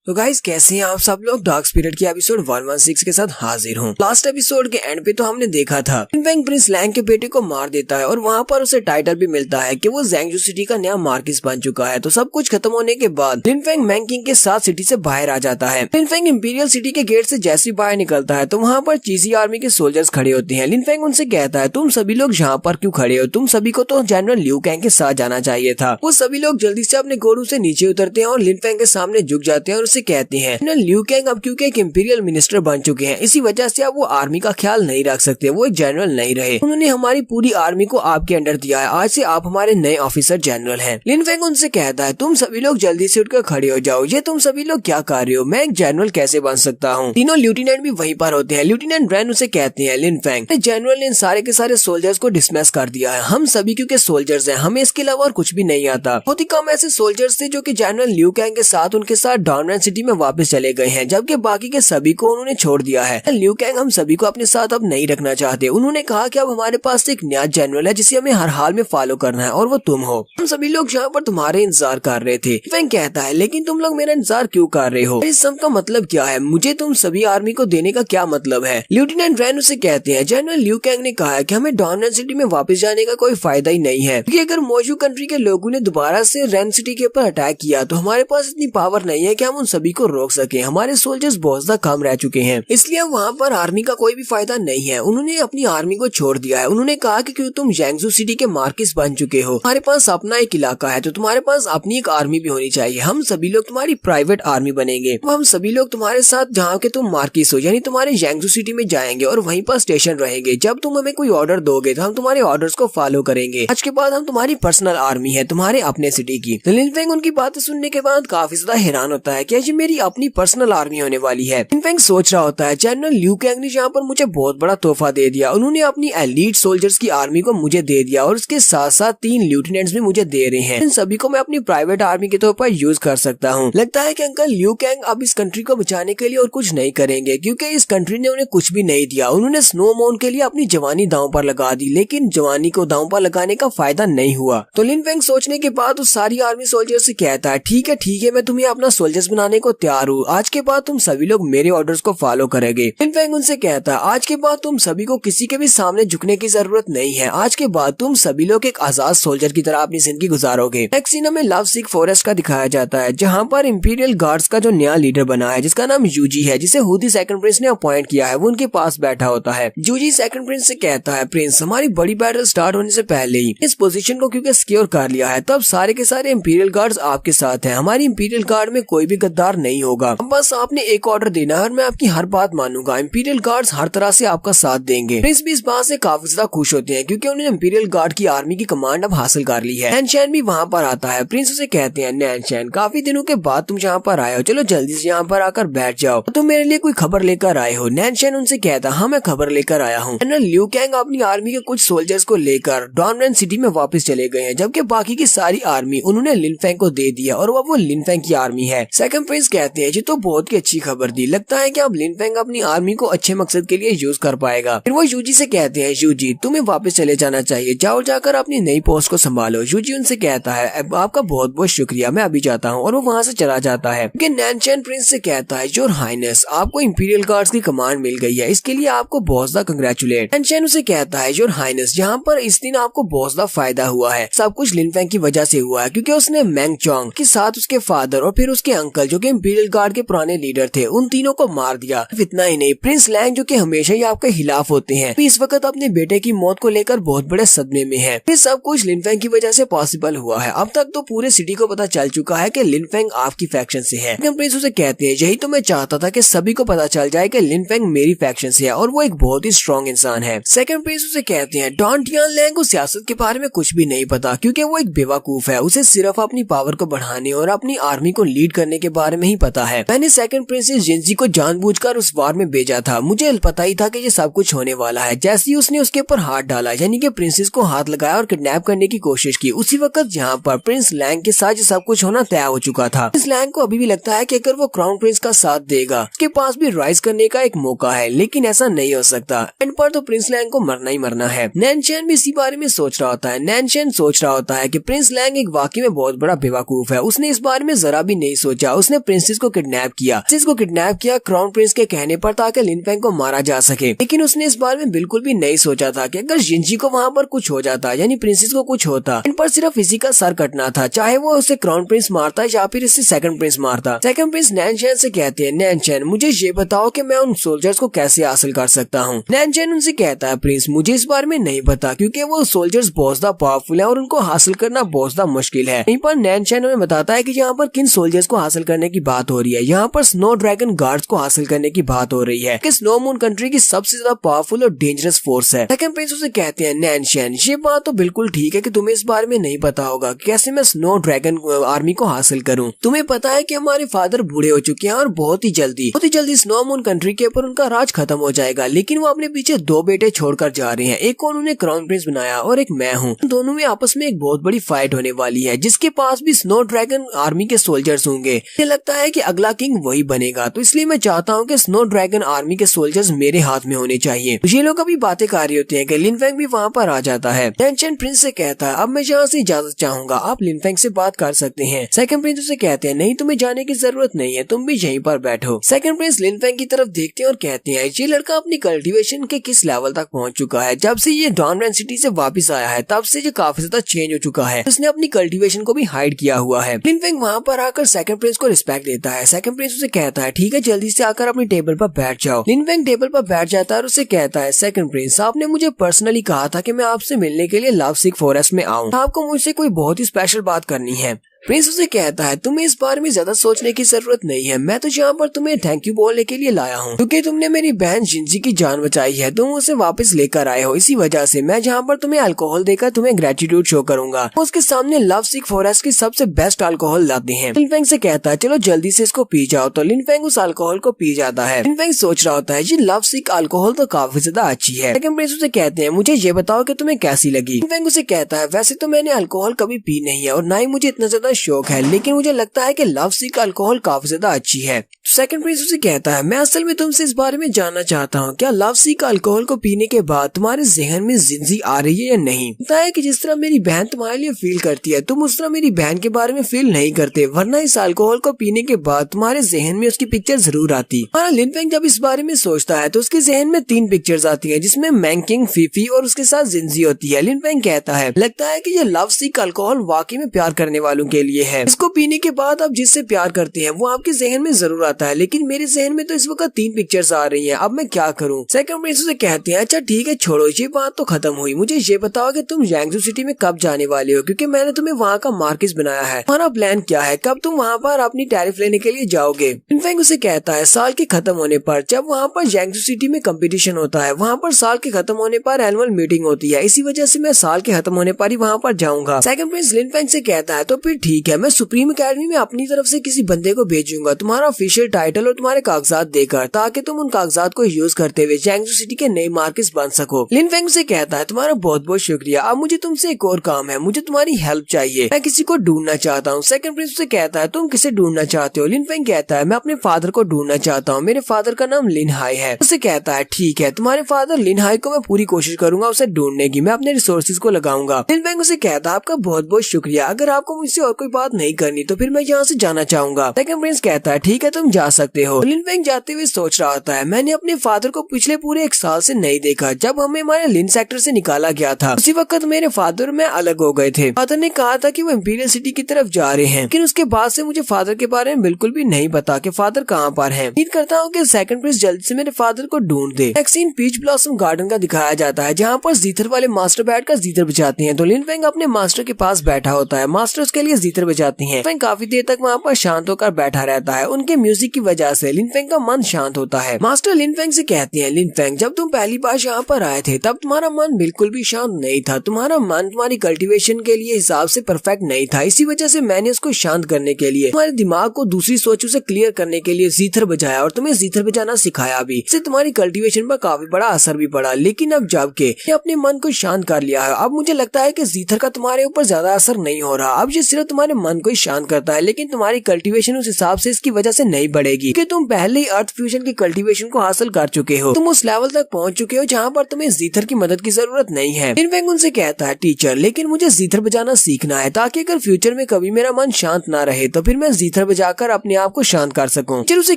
तो गाइस कैसे हैं आप सब लोग। डार्क स्पिरिट की एपिसोड 116 के साथ हाजिर हूँ। लास्ट एपिसोड के एंड पे तो हमने देखा था लिनफेंग प्रिंस लैंग के बेटे को मार देता है और वहाँ पर उसे टाइटल भी मिलता है कि वो ज़ैंगजू सिटी का नया मार्किस बन चुका है। तो सब कुछ खत्म होने के बाद लिनफेंग मैंकिंग के साथ सिटी से बाहर आ जाता है। लिनफेंग इंपीरियल सिटी के गेट से जैसे ही बाहर निकलता है तो वहाँ पर चीजी आर्मी के सोल्जर्स खड़े होते हैं। लिनफेंग उनसे कहता है तुम सभी लोग यहाँ पर क्यों खड़े हो, तुम सभी को तो जनरल लियू कैंग के साथ जाना चाहिए था। वो सभी लोग जल्दी से अपने घोड़ों से नीचे उतरते हैं और लिनफेंग के सामने झुक जाते हैं और उसे कहते हैं लियू कैंग अब क्योंकि एक इंपीरियल मिनिस्टर बन चुके हैं, इसी वजह से अब वो आर्मी का ख्याल नहीं रख सकते, वो एक जनरल नहीं रहे। उन्होंने हमारी पूरी आर्मी को आपके अंडर दिया है, आज से आप हमारे नए ऑफिसर जनरल हैं। लिनफेंग उनसे कहता है तुम सभी लोग जल्दी से उठकर खड़े हो जाओ, ये तुम सभी लोग क्या कर रहे हो, मैं एक जनरल कैसे बन सकता हूँ। तीनों लेफ्टिनेंट भी वहीं पर होते हैं। लेफ्टिनेंट ब्रेन उसे कहते हैं लिनफेंग जनरल ने इन सारे के सारे सोल्जर्स को डिसमिस कर दिया है, हम सभी क्योंकि सोल्जर्स हैं, हमें इसके अलावा और कुछ भी नहीं आता। बहुत ही कम ऐसे सोल्जर्स थे जो कि जनरल लियू कैंग के साथ उनके साथ डॉनरेन सिटी में वापस चले गए हैं, जबकि बाकी के सभी को उन्होंने छोड़ दिया है। लियू कैंग हम सभी को अपने साथ अब नहीं रखना चाहते। उन्होंने कहा कि अब हमारे पास एक नया जनरल है जिसे हमें हर हाल में फॉलो करना है और वो तुम हो। हम सभी लोग यहाँ पर तुम्हारे इंतजार कर रहे थे। लिनफेंग कहता है लेकिन तुम लोग मेरा इंतजार क्यों कर रहे हो, इस सब का मतलब क्या है, मुझे तुम सभी आर्मी को देने का क्या मतलब है। लेफ्टिनेंट रैन उसे कहते हैं जनरल लियू कैंग ने कहा है कि हमें डॉनरेन सिटी में वापस जाने का कोई फायदा ही नहीं है, क्योंकि अगर मोजू कंट्री के लोगों ने दोबारा से रैन सिटी के ऊपर अटैक किया तो हमारे पास इतनी पावर नहीं है कि हम उन सभी को रोक सके। हमारे सोल्जर्स बहुत ज्यादा कम रह चुके हैं, इसलिए वहाँ पर आर्मी का कोई भी फायदा नहीं है। उन्होंने अपनी आर्मी को छोड़ दिया है। उन्होंने कहा कि क्यों तुम ज़ैंगजू सिटी के मार्किस बन चुके हो, तुम्हारे पास अपना एक इलाका है तो तुम्हारे पास अपनी एक आर्मी भी होनी चाहिए। हम सभी लोग तुम्हारी प्राइवेट आर्मी बनेंगे, हम सभी लोग तुम्हारे साथ जहाँ के तुम मार्किस हो यानी तुम्हारे ज़ैंगजू सिटी में जाएंगे और वहीं पर स्टेशन रहेंगे। जब तुम हमें कोई ऑर्डर दोगे तो हम तुम्हारे ऑर्डर्स को फॉलो करेंगे। आज के बाद हम तुम्हारी पर्सनल आर्मी है, तुम्हारे अपने सिटी की। तो लिनफेंग उनकी बातें सुनने के बाद काफी ज्यादा हैरान होता है कि ये मेरी अपनी पर्सनल आर्मी होने वाली है। लिनफेंग सोच रहा होता है जनरल लियू कैंग ने यहाँ पर मुझे बहुत बड़ा तोहफा दे दिया, उन्होंने अपनी एलीट सोल्जर्स की आर्मी को मुझे दे दिया और उसके साथ साथ 3 लेफ्टिनेंट्स भी मुझे दे रहे हैं। इन सभी को मैं अपनी प्राइवेट आर्मी के तौर पर यूज कर सकता हूँ। लगता है कि अंकल लियू कैंग अब इस कंट्री को बचाने के लिए और कुछ नहीं करेंगे, क्योंकि इस कंट्री ने उन्हें कुछ भी नहीं दिया। उन्होंने स्नो मून के लिए अपनी जवानी दांव पर लगा दी, लेकिन जवानी को दांव पर लगाने का फायदा नहीं हुआ। तो लिनफेंग सोचने के बाद उस सारी आर्मी सोल्जर से कहता है ठीक है मैं तुम्हें अपना सोल्जर्स बनाने को तैयार हूँ, आज के बाद तुम सभी लोग मेरे ऑर्डर्स को फॉलो करेंगे। लिनफेंग उनसे कहता है आज के बाद तुम सभी को किसी के भी सामने झुकने की जरूरत नहीं है, आज के बाद तुम सभी लोग एक आजाद सोल्जर की तरह अपनी जिंदगी गुजारोगे। नेक्स्ट सीन में लव सिक फॉरेस्ट का दिखाया जाता है, जहाँ पर इंपीरियल गार्ड्स का जो नया लीडर बना है जिसका नाम यूजी है, जिसे हुदी सेकंड प्रिंस ने अपॉइंट किया है, वो उनके पास बैठा होता है। यूजी सेकंड प्रिंस से कहता है प्रिंस हमारी बड़ी बैटल स्टार्ट होने से पहले ही इस पोजीशन को क्योंकि सिक्योर कर लिया है, तब सारे के सारे इंपीरियल गार्ड्स आपके साथ हैं। हमारी इंपीरियल गार्ड में कोई भी गद्दार नहीं होगा, बस आपने एक ऑर्डर देना है और मैं आपकी हर बात मानूंगा। इंपीरियल गार्ड्स हर तरह से आपका साथ देंगे। प्रिंस भी इस बात से काफी ज्यादा खुश होते हैं क्योंकि उन्होंने इंपीरियल गार्ड की आर्मी की कमांड अब हासिल कर ली है। नैनशैन भी वहाँ पर आता है। प्रिंस उसे कहते हैं नैनशैन काफी दिनों के बाद तुम यहाँ पर आए हो, चलो जल्दी से यहाँ पर आकर बैठ जाओ, तुम मेरे लिए कोई खबर लेकर आए हो। नैनशैन उनसे कहता हाँ मैं खबर लेकर आया हूँ। जनरल लियू कैंग अपनी आर्मी के कुछ सोल्जर्स को लेकर डॉनरेन सिटी में वापस चले गए हैं, जबकि बाकी की सारी आर्मी उन्होंने लिनफेंग को दे दिया और वो लिनफेंग की आर्मी है। सेकंड प्रिंस कहते हैं जी तो बहुत ही अच्छी खबर दी, लगता है कि अब लिनफेंग अपनी आर्मी को अच्छे मकसद के लिए यूज कर पाएगा। फिर वो यूजी से कहते हैं यूजी तुम्हें वापस चले जाना चाहिए, जाओ जाकर अपनी नई पोस्ट को संभालो। यूजी उनसे कहता है आपका बहुत बहुत शुक्रिया, मैं अभी जाता हूँ, और वो वहाँ से चला जाता है। नैनशैन प्रिंस से कहता है योर हाइनेस आपको इंपीरियल गार्ड्स की कमांड मिल गई है, इसके लिए आपको बहुत ज्यादा कंग्रेचुलेट। नैनशैन उसे कहता है योर हाइनेस यहाँ पर इस दिन आपको बहुत ज्यादा फायदा हुआ है, सब कुछ लिनफेंग की वजह से हुआ है, क्योंकि उसने मैंग चोंग के साथ उसके फादर और फिर उसके अंकल जो कि इंपीरियल गार्ड के पुराने लीडर थे उन तीनों को मार दिया। इतना ही नहीं प्रिंस लैंग जो कि हमेशा ही आपके खिलाफ होते हैं इस वक्त अपने बेटे की मौत को लेकर बहुत बड़े सदमे में है। ये सब कुछ लिनफेंग की वजह से पॉसिबल हुआ है। अब तक तो पूरे सिटी को पता चल चुका है कि लिनफेंग आपकी फैक्शन से है। प्रिंस उसे कहते हैं यही तो मैं चाहता था कि सभी को पता चल जाए कि लिनफेंग मेरी फैक्शन से है और वो एक बहुत ही स्ट्रॉन्ग इंसान है। सेकंड प्रिंस उसे कहते हैं डॉन टियानलैंग को सियासत के बारे में कुछ भी नहीं पता, क्योंकि वो एक बेवकूफ है, उसे सिर्फ अपनी पावर को बढ़ाने और अपनी आर्मी को लीड करने के बारे में ही पता है। मैंने सेकंड प्रिंसेस जिंजी को जानबूझकर उस वार में भेजा था, मुझे पता ही था कि ये सब कुछ होने वाला है। जैसे ही उसने उसके ऊपर हाथ डाला यानी कि प्रिंसेस को हाथ लगाया और किडनैप करने की कोशिश की, उसी वक्त यहाँ पर प्रिंस लैंग के साथ ये सब कुछ होना तय हो चुका था। प्रिंस लैंग को अभी भी लगता है कि अगर वो क्राउन प्रिंस का साथ देगा उसके पास भी राइज करने का एक मौका है, लेकिन ऐसा नहीं हो सकता। एंड पर तो प्रिंस लैंग को मरना ही मरना है। नैनशैन भी इसी बारे में सोच रहा होता है। नैनशैन सोच रहा होता है कि प्रिंस लैंग एक वाकई में बहुत बड़ा बेवकूफ है, उसने इस बारे में जरा भी नहीं सोचा, उसने उसने प्रिंसेस को किडनैप किया। प्रिंसेस को किडनैप किया क्राउन प्रिंस के कहने पर ताकि लिन फेंग को मारा जा सके, लेकिन उसने इस बारे में बिल्कुल भी नहीं सोचा था कि अगर जिंजी को वहाँ पर कुछ हो जाता, यानी प्रिंसेस को कुछ होता, इन पर सिर्फ इसी का सर कटना था, चाहे वो उसे क्राउन प्रिंस मारता या फिर इससे सेकंड प्रिंस मारता। सेकंड प्रिंस नैनचैन से कहते हैं, नैनचैन मुझे ये बताओ कि मैं उन सोल्जर्स को कैसे हासिल कर सकता हूँ। नैनचैन उनसे कहता है, प्रिंस मुझे इस बारे में नहीं पता, क्योंकि वो सोल्जर्स बहुत ज्यादा पावरफुल है और उनको हासिल करना बहुत ज्यादा मुश्किल है। यहीं पर नैनचैन हमें बताता है कि यहाँ पर किन सोल्जर्स को हासिल करने की बात हो रही है। यहाँ पर स्नो ड्रैगन गार्ड्स को हासिल करने की बात हो रही है कि स्नो मून कंट्री की सबसे ज्यादा पावरफुल और डेंजरस फोर्स है। सेकंड प्रिंस उसे कहते हैं, नैनचैन ये बात तो बिल्कुल ठीक है कि तुम्हें इस बारे में नहीं पता होगा कैसे मैं स्नो ड्रैगन आर्मी को हासिल करूं। तुम्हें पता है कि हमारे फादर बूढ़े हो चुके हैं और बहुत ही जल्दी स्नो मून कंट्री के ऊपर उनका राज खत्म हो जाएगा, लेकिन वो अपने पीछे दो बेटे छोड़कर जा रहे हैं। एक को उन्होंने क्राउन प्रिंस बनाया और एक मैं हूँ। दोनों में आपस में एक बहुत बड़ी फाइट होने वाली है, जिसके पास भी स्नो ड्रैगन आर्मी के सोल्जर्स होंगे। मुझे लगता है कि अगला किंग वही बनेगा, तो इसलिए मैं चाहता हूँ कि स्नो ड्रैगन आर्मी के सोल्जर्स मेरे हाथ में होने चाहिए। ये लोग अभी बातें कर रहे होते हैं कि लिन फेंग भी वहाँ पर आ जाता है। नैनचैन प्रिंस से कहता है, अब मैं यहाँ से इजाजत चाहूंगा, आप लिन फेंग से बात कर सकते हैं। सेकंड प्रिंस उसे कहते हैं, नहीं तुम्हें जाने की जरूरत नहीं है, तुम भी यहीं पर बैठो। सेकंड प्रिंस लिन फेंग की तरफ देखते हैं और कहते हैं, ये लड़का अपनी कल्टीवेशन के किस लेवल तक पहुंच चुका है। जब से ये डॉनरेन सिटी से वापस आया है तब से ये काफी ज्यादा चेंज हो चुका है। उसने अपनी कल्टीवेशन को भी हाइड किया हुआ है। लिन फेंग वहाँ पर आकर सेकंड प्रिंस को रिस्पेक्ट देता है। सेकंड प्रिंस उसे कहता है, ठीक है जल्दी से आकर अपनी टेबल पर बैठ जाओ। लिन फेंग टेबल पर बैठ जाता है और उसे कहता है, सेकंड प्रिंस आपने मुझे पर्सनली कहा था कि मैं आपसे मिलने के लिए लव सिक फॉरेस्ट में आऊं। आपको मुझसे कोई बहुत ही स्पेशल बात करनी है। प्रिंस उसे कहता है, तुम्हें इस बारे में ज्यादा सोचने की जरूरत नहीं है, मैं तो यहाँ पर तुम्हें थैंक यू बोलने के लिए लाया हूँ, क्योंकि तुमने मेरी बहन जिंजी की जान बचाई है, तुम उसे वापस लेकर आए हो। इसी वजह से मैं जहाँ पर तुम्हें अल्कोहल देकर तुम्हें ग्रेटिट्यूड शो करूंगा। उसके सामने लव सिक फॉरेस्ट की सबसे बेस्ट अल्कोहल लाते हैं। लिन फेंग से कहता है, चलो जल्दी से इसको पी जाओ। तो लिन फेंग उस अल्कोहल को पी जाता है। लिन फेंग सोच रहा होता है, ये लव सिक अल्कोहल तो काफी ज्यादा अच्छी है। सेकंड प्रिंस उसे कहते हैं, मुझे ये बताओ कि तुम्हें कैसी लगी। लिन फेंग उसे कहता है, वैसे तो मैंने अल्कोहल कभी पी नहीं है और ना ही मुझे इतना ज्यादा शौक है, लेकिन मुझे लगता है कि लव सिक अल्कोहल काफी ज्यादा अच्छी है। सेकंड प्रिंस उसे कहता है, मैं असल में तुमसे इस बारे में जानना चाहता हूँ, क्या लव सिक अल्कोहल को पीने के बाद तुम्हारे जहन में जिंजी आ रही है या नहीं। पता है कि जिस तरह मेरी बहन तुम्हारे लिए फील करती है, तुम उस तरह मेरी बहन के बारे में फील नहीं करते, वरना इस अल्कोहल को पीने के बाद तुम्हारे जहन में उसकी पिक्चर जरूर आती। हमारा लिन फेंग जब इस बारे में सोचता है तो उसके जहन में 3 पिक्चर्स आती है, जिसमें मैंकिंग, फीफी और उसके साथ जिंजी होती है। लिन फेंग कहता है, लगता है कि ये लव सिक अल्कोहल वाकई में प्यार करने वालों के लिए है। इसको पीने के बाद आप जिससे प्यार करते हैं वो आपके जहन में जरूर आता है, लेकिन मेरे जहन में तो इस वक्त 3 पिक्चर्स आ रही हैं, अब मैं क्या करूं। सेकंड प्रिंस उसे कहते हैं, अच्छा ठीक है छोड़ो, ये बात तो खत्म हुई, मुझे ये बताओ कि तुम यांगजू सिटी में कब जाने वाले हो, क्योंकि मैंने तुम्हें वहाँ का मार्किस बनाया है। तुम्हारा प्लान क्या है, कब तुम वहाँ पर अपनी टैरिफ लेने के लिए जाओगे। लिन फेंग उसे कहता है, साल के खत्म होने पर, जब वहाँ पर यांगजू सिटी में कंपटीशन होता है, वहाँ पर साल के खत्म होने पर एनुअल मीटिंग होती है, इसी वजह से मैं साल के खत्म होने पर ही वहाँ पर जाऊंगा। सेकंड प्रिंस लिन फेंग से कहता है, तो फिर ठीक है, मैं सुप्रीम अकेडमी में अपनी तरफ से किसी बंदे को भेजूंगा तुम्हारा ऑफिशियल टाइटल और तुम्हारे कागजात देकर, ताकि तुम उन कागजात को यूज करते हुए यांगजू सिटी के नए मार्केट्स बन सको। लिन फेंग से कहता है, तुम्हारा बहुत बहुत शुक्रिया, अब मुझे तुमसे एक और काम है, मुझे तुम्हारी हेल्प चाहिए, मैं किसी को ढूंढना चाहता हूँ। सेकंड प्रिंस से कहता है, तुम किसे ढूंढना चाहते हो। लिन फेंग कहता है, मैं अपने फादर को ढूंढना चाहता हूँ, मेरे फादर का नाम लिन हाई है। उससे कहता है, ठीक है, तुम्हारे फादर लिन हाई को मैं पूरी कोशिश करूंगा उसे ढूंढने की, मैं अपने रिसोर्सेज को लगाऊंगा। लिन फेंग उसे कहता है, आपका बहुत बहुत शुक्रिया, अगर आपको मुझसे और कोई बात नहीं करनी तो फिर मैं यहाँ से जाना चाहूंगा। सेकंड प्रिंस कहता है, ठीक है तुम जा सकते हो। लिन फेंग जाते हुए सोच रहा होता है, मैंने अपने फादर को पिछले पूरे 1 साल से नहीं देखा। जब हमें हमारे लिन सेक्टर से निकाला गया था उसी वक्त मेरे फादर और मैं अलग हो गए थे। फादर ने कहा था कि वो इंपीरियल सिटी की तरफ जा रहे हैं, लेकिन उसके बाद से मुझे फादर के बारे में बिल्कुल भी नहीं पता कि फादर कहाँ पर है। उम्मीद करता हूँ कि सेकंड प्रिंस जल्दी से मेरे फादर को ढूंढ दे। एक सीन पीच ब्लॉसम गार्डन का दिखाया जाता है, जहाँ पर जीथर वाले मास्टर बैठ कर जीथर बजाते हैं। तो लिन फेंग अपने मास्टर के पास बैठा होता है, मास्टर उसके लिए जीथर बजाती हैं। फेंग काफी देर तक वहाँ पर शांत होकर बैठा रहता है, उनके म्यूजिक की वजह से लिन फेंग का मन शांत होता है। मास्टर लिन फेंग से कहती हैं, लिन फेंग जब तुम पहली बार यहाँ पर आए थे तब तुम्हारा मन बिल्कुल भी शांत नहीं था, तुम्हारा मन तुम्हारी कल्टीवेशन के लिए हिसाब से परफेक्ट नहीं था, इसी वजह से मैंने उसको शांत करने के लिए तुम्हारे दिमाग को दूसरी सोचों से क्लियर करने के लिए जीथर बजाया और तुम्हें जीथर बजाना सिखाया भी। इससे तुम्हारी कल्टीवेशन पर काफी बड़ा असर भी पड़ा। लेकिन अब जबकि अपने मन को शांत कर लिया है, अब मुझे लगता है कि जीथर का तुम्हारे ऊपर ज्यादा असर नहीं हो रहा, अब ये सिर्फ तुम्हारे मन को ही शांत करता है, लेकिन तुम्हारी कल्टीवेशन उस हिसाब से इसकी वजह से नहीं बढ़ी। पड़ेगी कि तुम पहले ही अर्थ फ्यूजन की कल्टीवेशन को हासिल कर चुके हो, तुम उस लेवल तक पहुंच चुके हो जहाँ पर तुम्हें जीथर की मदद की जरूरत नहीं है। लिनफेंग उनसे कहता है, टीचर लेकिन मुझे जीथर बजाना सीखना है ताकि अगर फ्यूचर में कभी मेरा मन शांत ना रहे तो फिर मैं जीथर बजाकर अपने आप को शांत कर सकूं। टीचर उसे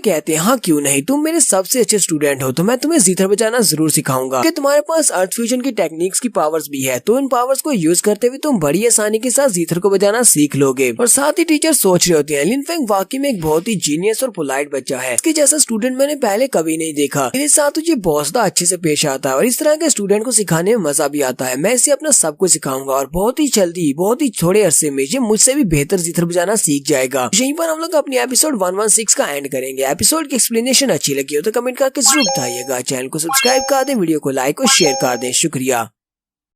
कहते हैं, हाँ क्यों नहीं, तुम मेरे सबसे अच्छे स्टूडेंट हो तो मैं तुम्हें जीथर बजाना जरूर सिखाऊंगा कि तुम्हारे पास अर्थ फ्यूजन की टेक्निक्स की पावर्स भी है, तो इन पावर्स को यूज करते हुए तुम बड़ी आसानी के साथ जीथर को बजाना सीख लोगे। और साथ ही टीचर सोच रहे होते हैं, लिनफेंग वाकई में एक बहुत ही जीनियस और पोलाइट बच्चा है, इसके जैसा स्टूडेंट मैंने पहले कभी नहीं देखा, मेरे साथ तुझे बहुत ज्यादा अच्छे से पेश आता है और इस तरह के स्टूडेंट को सिखाने में मजा भी आता है। मैं इसे अपना सब कुछ सिखाऊंगा और बहुत ही जल्दी, बहुत ही थोड़े अरसे में ये मुझसे भी बेहतर जीथर बजाना सीख जाएगा। यहीं पर हम लोग अपनी एपिसोड 116 का एंड करेंगे। एपिसोड की एक्सप्लेनेशन अच्छी लगी हो तो कमेंट करके जरूर बताइएगा। चैनल को सब्सक्राइब कर दें, वीडियो को लाइक और शेयर कर दें। शुक्रिया।